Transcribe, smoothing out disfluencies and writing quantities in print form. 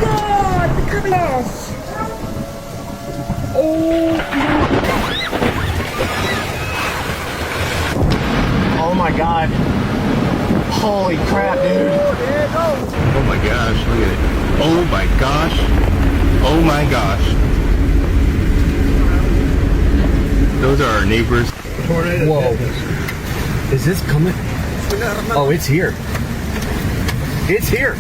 god, the cameras! Oh my god. Holy crap, dude. Oh my gosh, look at it. Oh my gosh. Oh my gosh. Those are our neighbors. Whoa. Is this coming? Oh, it's here. It's here.